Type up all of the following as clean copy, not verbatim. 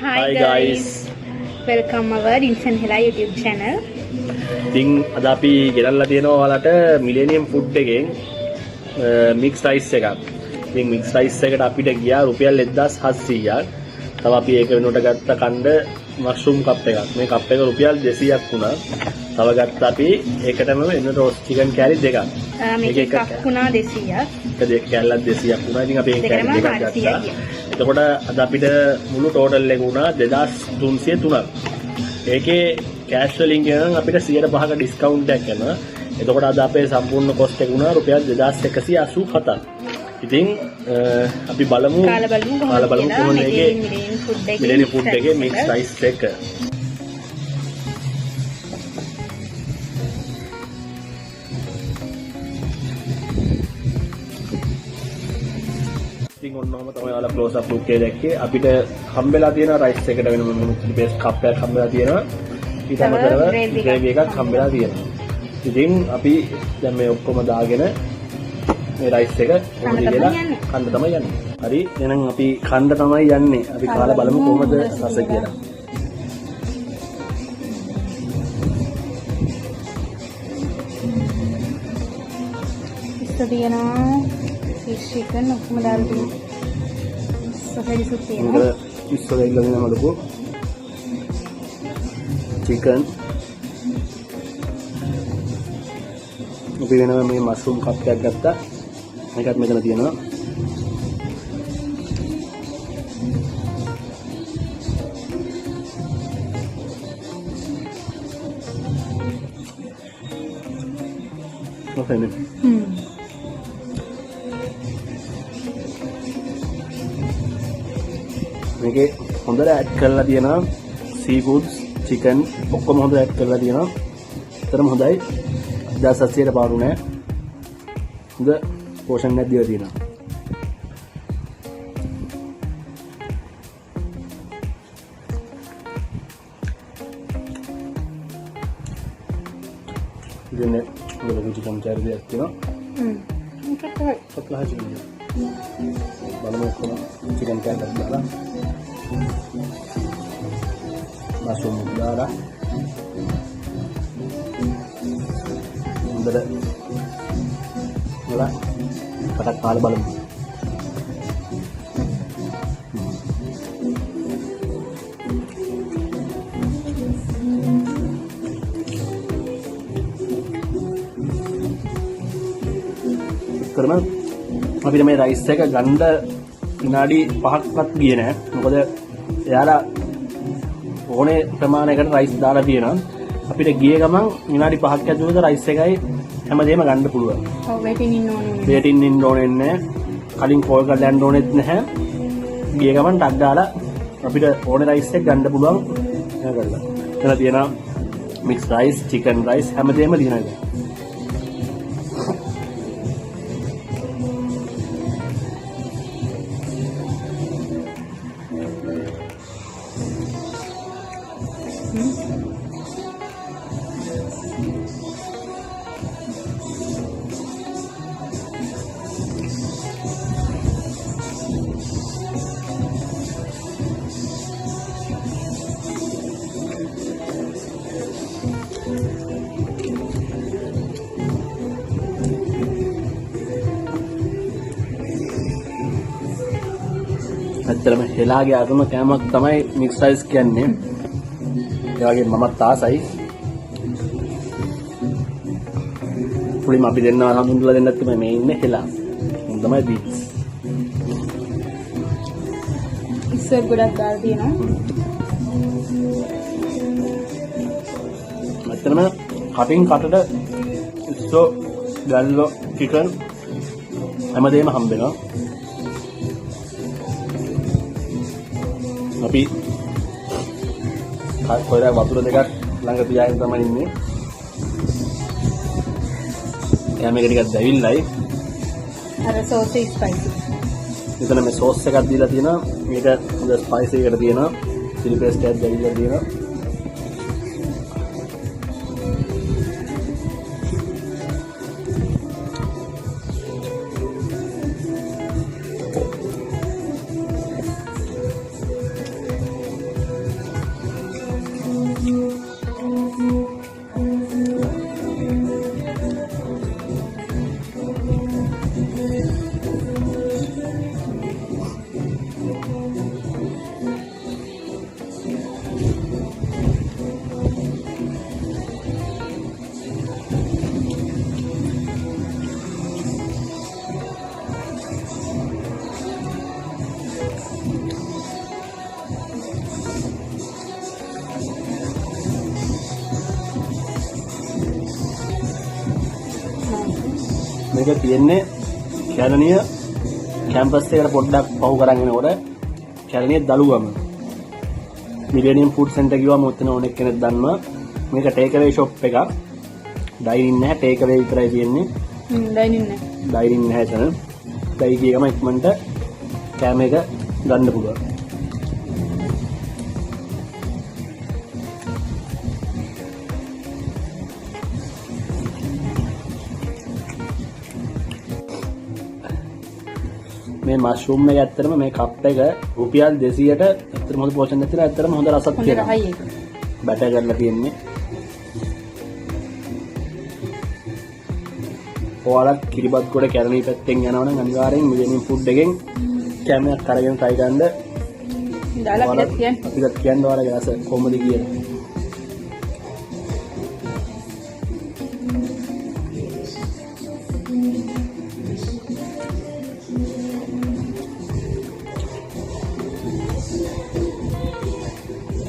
Hi guys, welcome our Instant Hela YouTube channel. ඉතින් අද අපි ගෙනල්ලා තියෙනවා ඔයාලට මිලේනියම් ෆුඩ් එකෙන් මික්ස් රයිස් එකක්. ඉතින් මික්ස් රයිස් එකට අපිට ගියා රුපියල් 1700ක්. තව අපි ඒක වෙනුවට ගත්ත කණ්ඩ මෂ්රූම් කප් එකක්. මේ කප් එක රුපියල් 200ක් වුණා. තව ගත්ත අපි ඒකටම වෙන රෝස්ට් චිකන් කෑලි දෙකක්. මේක එකක් වුණා 200ක්. ඒක කෑල්ලක් 200ක් වුණා. ඉතින් අපි ඒක කෑලි දෙකක් ගත්තා. එතකොට අද අපිට මුළු ටෝටල් එක වුණා 2303ක්. ඒකේ කෑෂ් වලින් ගියනම් අපිට 100%ක ඩිස්කවුන්ට් එකක් යනවා. එතකොට අද අපේ සම්පූර්ණ කොස්ට් එක වුණා රුපියල් 2187ක්. ඉතින් අපි බලමු කොහොමද මේකේ මිලේනියම් ෆුඩ් එකේ මික්ස් රයිස් එක. ඉතින් ඔන්නෝම තමයි ඔයාලා ක්ලෝස් අප් ලුක් එක දැක්කේ. අපිට හම්බෙලා තියෙන රයිස් එකට වෙන මොනුත් බේස් කප් එකක් හම්බෙලා තියෙනවා. ඊට අමතරව ග්‍රේවි එකක් හම්බෙලා තියෙනවා. ඉතින් අපි දැන් මේ ඔක්කොම දාගෙන මේ රයිස් එක කොහොමද කියලා කන්න තමයි යන්නේ. හරි එහෙනම් අපි කන්න තමයි යන්නේ. අපි කාලා බලමු කොහොමද රස කියලා. ඉස්සදියනවා fish chicken ඔක්කොම දාලා තියෙනවා. සොසයිටිස් තියෙනවා. මේක ඉස්සර ඉල්ලගෙන මලකෝ chicken අපි වෙනම මේ මෂ්රූම් කප් එකක් ගත්තා. මේකත් මෙතන තියෙනවා. ඔතන මේකේ හොඳට ඇඩ් කරලා තියෙනවා සී ෆුඩ්ස් chicken ඔක්කොම හොඳට ඇඩ් කරලා තියෙනවා. ඒතරම හොඳයි. 1700ට පාරු නෑ. හොඳ පෝෂන් එකක් දීලා තියෙනවා. ඉතින් ලොකු චිකන් කෑලි දෙකක් තියෙනවා. සත්ලහයි චිකන්. බලමු කොහොමද චිකන් කෑල්ලක් දාලා මෂ්රූම් දාලා හොඳට නේද පටක් කාලා බලමු. කරම අපිට මේ රයිස් එක ගන්න විනාඩි 5ක්වත් ගියේ නෑ. මොකද එයාලා ඕනේ ප්‍රමාණයකට රයිස් දාලා තියෙනවා. අපිට ගියේ ගමන් විනාඩි 5ක් ඇතුළත රයිස් එකයි හැමදේම ගන්න පුළුවන්. ඔව් වේටින් ඉන්න ඕනේ. වේටින් ඉන්න ඕනේ නැහැ. කලින් කෝල් කරලා යන්න ඕනෙත් නැහැ. ගියේ ගමන් ටක් දාලා අපිට ඕනේ රයිස් එක ගන්න පුළුවන්. එහෙම කරලා. එතන තියෙනවා මික්ස් රයිස්, චිකන් රයිස් හැමදේම තියෙනවා. ඇත්තටම හෙලාගේ ආගම කෑමක් තමයි මික්ස් රයිස් කියන්නේ. ඒ වගේ මමත් ආසයි. පුලිම අපි දෙන්නවා හඳුන්වලා දෙන්නත් තමයි මේ ඉන්නේ හෙලා. උන් තමයි බීට්ස්. ඉස්සර ගොඩක් දාලා තියෙනවා. ඇත්තටම කටින් කටට ඉස්සෝ ගල්ලෝ චිකන් හැමදේම හම්බෙනවා. අපි කොහෙද වතුර දෙකක් ළඟ තියාගෙන තමයි ඉන්නේ. එයා මේක ටිකක් දැවිල්ලයි. අර සෝස් එක ස්පයිසි. මෙතන මේ සෝස් එකක් දීලා තියෙනවා. මේක හොඳ ස්පයිසි එකට තියෙනවා. චිලි පේස්ට් එකක් දැවිලා තියෙනවා. මේක තියෙන්නේ කැලණිය කැම්පස් එකට පොඩ්ඩක් පහු කරන් යනකොට Kelaniya Dalugama millennium food centre කිව්වම ඔතන ඕනෙක් කෙනෙක් දන්නවා. මේක ටේක් අවේ ෂොප් එකක්. ඩයිනින් නැහැ, ටේක් අවේ විතරයි තියෙන්නේ. ඩයිනින් නැහැ. ඩයිනින් නැහැ එතන. ඩයි ගියම ඉක්මනට කැම එක ගන්න පුළුවන්. මේ මෂ්රූම් එක ඇත්තටම මේ කප් එක රුපියල් 200ට ඇත්තටම හොඳ පෝෂන් එකක් තියෙනවා. ඇත්තටම හොඳ රසක් තියෙනවා. හයි එක. බැටර් කරලා තියෙන්නේ. ඔයාලා කිරිබත් ගොඩ කැලණි පැත්තෙන් යනවා නම් අනිවාර්යෙන් මිලේනියම් ෆුඩ් එකෙන් කැමයක් අරගෙන try ගන්න. දාලා අපිට කියන්න. අපිට කියන්න ඔයාලගේ රස කොහොමද කියලා.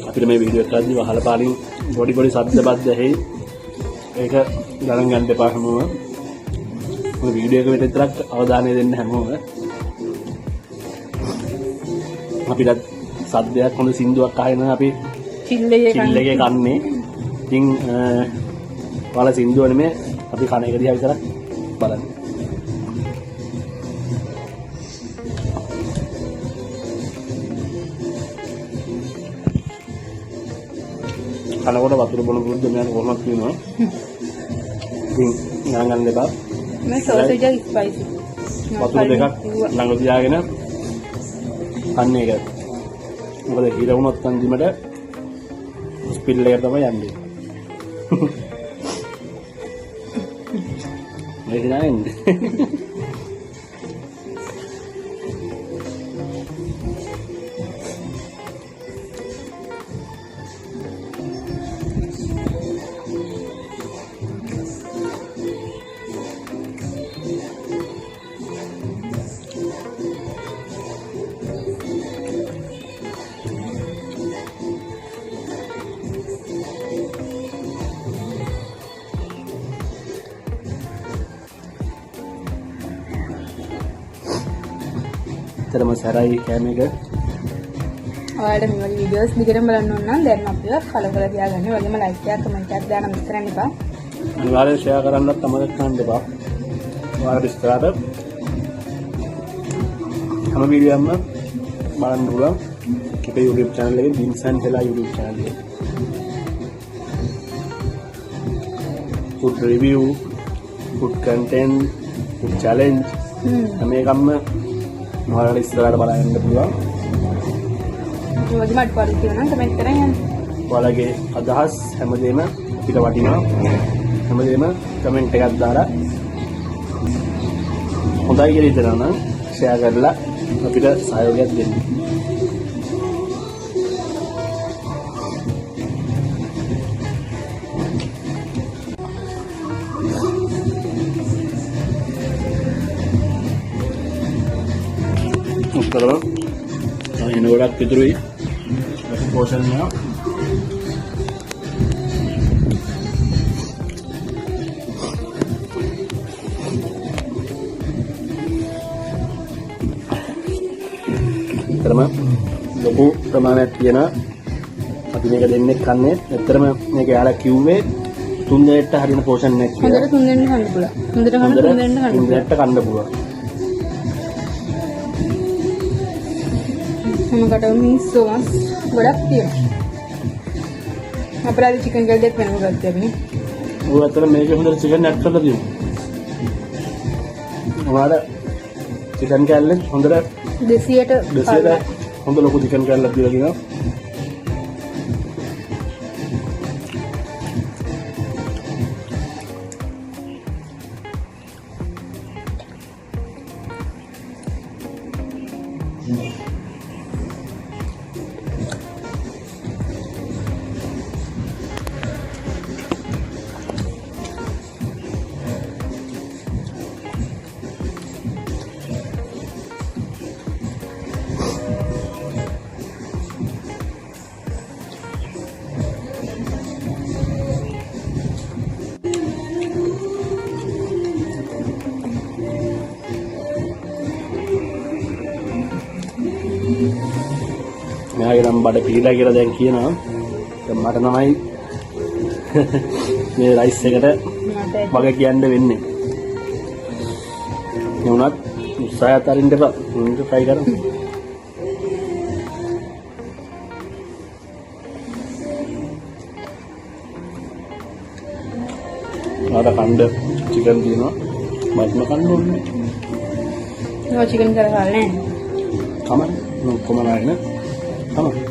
අපිට මේ වීඩියෝ එක කරද්දී වහල පාලින් පොඩි ශබ්ද බද්ද ඇහි. ඒක ගණන් ගන්න එපා හැමෝම. මේ වීඩියෝ එක විතරක් අවධානය දෙන්න හැමෝම. අපිට සද්දයක් හොඳ සින්දුවක් අහගෙන අපි චිල් එකේ කන්නේ. ඉතින් ඔයාලා සින්දුව නෙමෙයි අපි කන එක දිහා විතරක් බලන්න. කනකොට වතුර බොන පුරුද්ද මම කොහොමද කියනවා. ඉතින් ගණන් දෙපා. මේ සෝසේජ් එක ස්පයිසි. වතුර දෙකක් ළඟ තියාගෙන කන්නේ එක. මොකද හිර වුණොත් අන්තිමට ස්පිල් එක තමයි යන්නේ. මේක නෑනේ. terima සරයි කැම එක. ඔයාලට මේ වගේ වීඩියෝස් දිගටම බලන්න ඕන නම් දැන් අපිව ෆලෝ කරලා තියාගන්න. ඒ වගේම ලයික් එකක් කමෙන්ට් එකක් දාන්න මිස් කරන්න එපා. අනිවාර්යෙන් ෂෙයා කරන්නත් අමතක කරන්න එපා. ඔයාලට ඉස්සරහට හැම වීඩියෝම බලන්න පුළුවන්. අපේ YouTube channel එකේ වින්සන් හෙලා YouTube channel එක. food review, food content, food challenge මේකම ඔයාලට ඉස්සරහට බලන්න පුළුවන්. ඒ වගේම අඩපාඩු තියෙනවා නම් කමෙන්ට් කරන් යන්න. ඔයාලගේ අදහස් හැමදේම අපිට වටිනවා. හැමදේම කමෙන්ට් එකක් දාලා හොඳයි කියලා හිතනවා නම් ෂෙයා කරලා අපිට සහයෝගයක් දෙන්න. උත්තරව එන ගොඩක් විතරුයි පෝෂන් එක. ඇත්තටම ලොකු ප්‍රමාණයක් තියෙන අපි මේක දෙන්නේ කන්නේ. ඇත්තටම මේක යාලා කිව්වේ 3 දෙනෙක්ට හරින පෝෂන් එකක් කියලා. හොඳට 3 දෙනෙක් කන්න පුළුවන්. හොඳට කන්න 3 දෙනෙක් කන්න පුළුවන්. 3 දෙනෙක්ට කන්න පුළුවන්. හැමකටම මිනිස්සුන්ස් ගොඩක් තියෙනවා. අපරාධ චිකන් කල් දෙක වෙනම ගත්තා අපි. ඔය අතර මේකේ හොඳට චිකන් ඇඩ් කරලා තියෙනවා. ඔයාලා චිකන් කැල්ලේ හොඳට 200ට හොඳ ලොකු චිකන් කැල්ලක් දීලා කියනවා. නම් බඩ පිළිලා කියලා දැන් කියනවා. දැන් මට තමයි මේ රයිස් එකට මට වගේ කියන්න වෙන්නේ. ඒ වුණත් උත්සාහය අරින්න එපා. උන්ට try කරමු. ආද කණ්ඩ චිකන් දිනවා. මත්ම කන්න ඕනේ. නෝ චිකන් කරලා නැහැ. තමයි. කොහොම නැන්නේ? තමයි.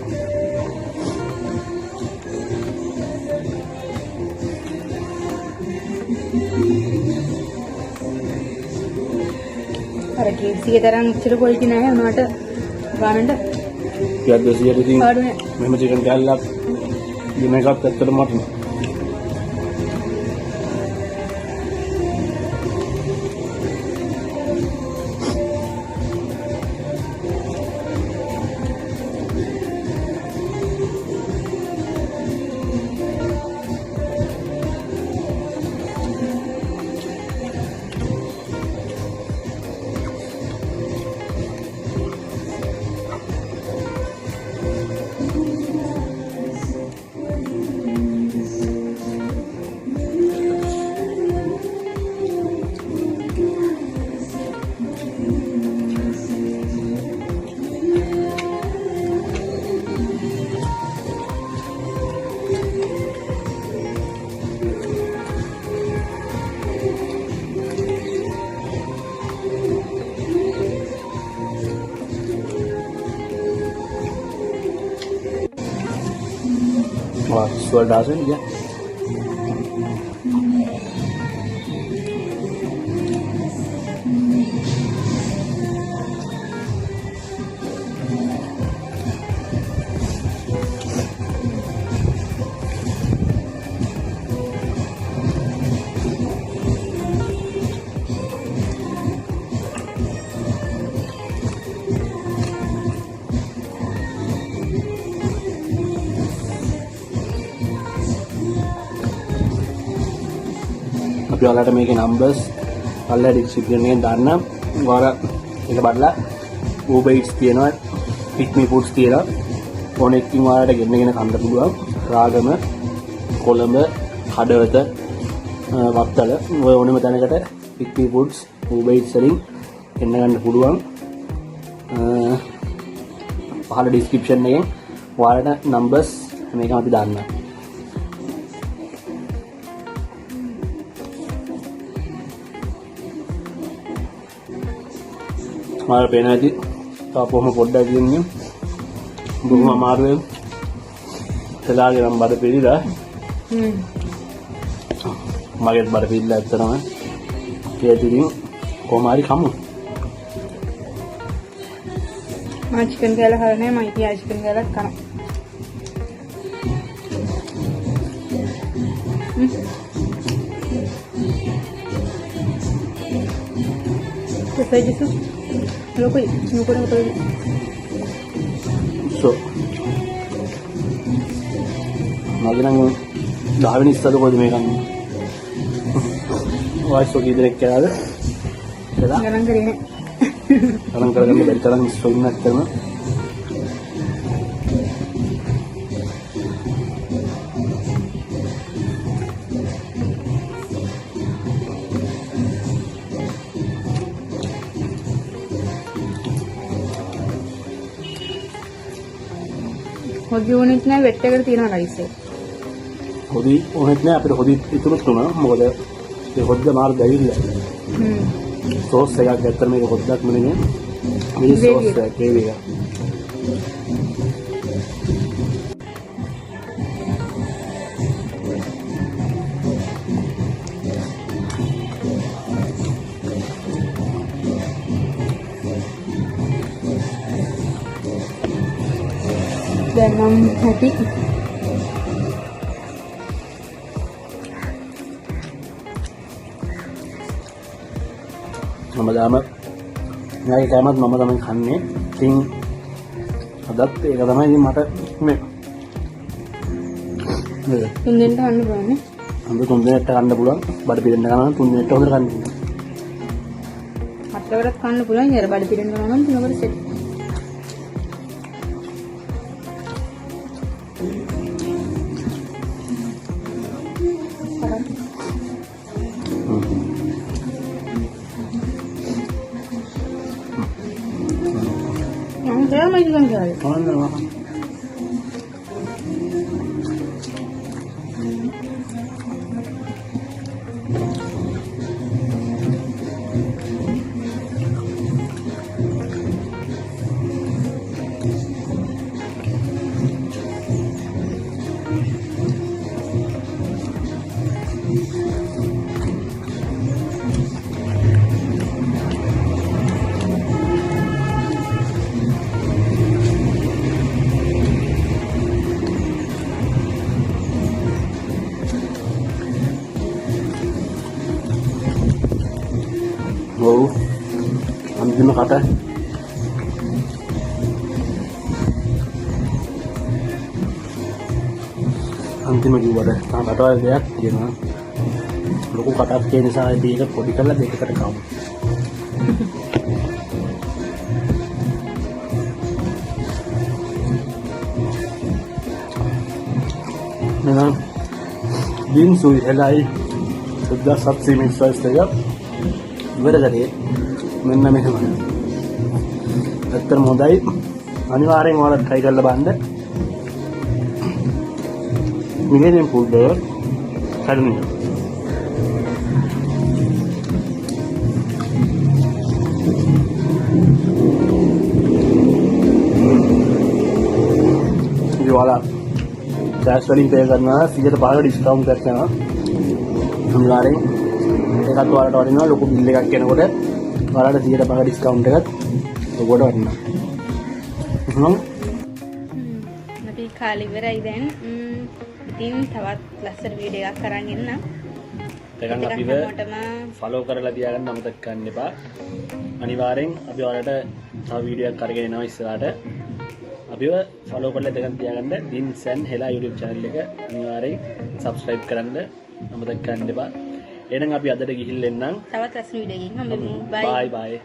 අර කේසියේ තරම් ඉච්චර පොල්ටි නැහැ උනාට ගානට ටිකක් 200 ඉතින් පාඩු නෑ. මෙහෙම චිකන් කෑල්ලක් දින එකක් ඇත්තටම මටන. Wah, suara dasar ya. අපි ඔයාලට මේකේ නම්බර්ස් ඔයාලා ඩිස්ක්‍රිප්ෂන් එකෙන් දාන්න. ඔයාලා ඒක බලලා Uber Eats තියෙනවා, Pick Me Foods තියෙනවා. ඕන එකකින් ඔයාලට ගෙන්නගෙන කන්න පුළුවන්. රාගම, කොළඹ, හඩවත, වත්තල ඔය ඕනෙම තැනකට Pick Me Foods Uber Eats වලින් එන්න ගන්න පුළුවන්. පහළ ඩිස්ක්‍රිප්ෂන් එකෙන් ඔයාලට නම්බර්ස් මේක අපි දාන්නම්. මාර පේන ඇති තාපොම පොඩ්ඩක් කියන්නේ බොහොම අමාරුවෙන් සලාගේ නම් බඩ පිළිලා මගේ බඩ පිළිලා ඇත්තටම ඒතිකින් කොහොම හරි කමු. මම චිකන් කෑල්ල හරි නැහැ. මම ඉතින් චිකන් කෑල්ලක් කනවා. Saya Jesus, lo koi, no puedo botar. So, මගේ නම් 10 වෙනි ඉස්සර කොහෙද මේ කන්නේ? වායිස් ඔකේ ඉදිරියට කෑද? එලා Galang kari ne. ගණන් කරගන්න බැරි තරම් ස්ටොයින්නක් කරන. හොදි උනෙත් නැහැ වෙට් එකට තියෙන රයිස් එක. හොදි ඕනෙත් නෑ අපිට හොදි ඉතුරුත් වුණා. මොකද ඒ හොද්ද මාර දැවිලා. සෝස් එකක් ඇත්තට මේක හොද්දක් නෙමෙයි. මේ සෝස් එක ග්‍රේවි එක. Dan hati මම දාම නායි කෑමත් මම තමයි කන්නේ. ඉතින් අදත් ඒක තමයි ඉතින් මට මේ නේද? තුන්දෙන්ට කන්න පුළුවන් නේ. අද 3 දිනකට කන්න පුළුවන්. බඩ පිරෙන්න ගන්න 3 දිනකට හොඳට කන්න පුළුවන්. හතරවරක් කන්න පුළුවන්. ඊට බඩ පිරෙන්න ගමන් තුනකට set. Saya mau juga enggak? Oh, අන්තිම කට අන්තිම කිව්වට තාම රටවල් දෙයක් තියෙනවා. ලොකු කටක් තියෙන නිසා ඒක පොඩි කරලා දෙකකට කමු. නේද? බින්සුයි එලයි 1700 මිනිස් වයිස් එක ඉවර කරේ මෙන්න මෙහෙමයි. ඇත්තටම හොඳයි. අනිවාර්යෙන් ඔයාලා try කරලා බලන්න. මිගෙන් food එක හරිනේ. ඉතින් ඔයාලා cash වලින් pay කරනවා 105ක discount එකක් යනවා. අනිවාර්යෙන් ඒකත් ඔයාලට වටිනවා. ලොකු bill එකක් එනකොට ඔයාලට 105ක discount එකත් ඔකට වටිනවා. අපි කාලේ ඉවරයි දැන්. ඉතින් තවත් ලස්සන වීඩියෝ එකක් අරන් එන්න. ඒකන් අපිව follow කරලා තියාගන්න අමතක කරන්න එපා. අනිවාර්යෙන් අපි ඔයාලට තව වීඩියෝ එකක් අරගෙන එනවා ඉස්සරහට. අපිව follow කරලා තියාගන්න දින්සන් හෙලා YouTube channel එක අනිවාර්යෙන් subscribe කරන්න අමතක කරන්න එපා. එහෙනම් අපි අදට ගිහින් එන්නම්. තවත් ලස්සන වීඩියෝ එකකින් හම්බෙමු. bye bye.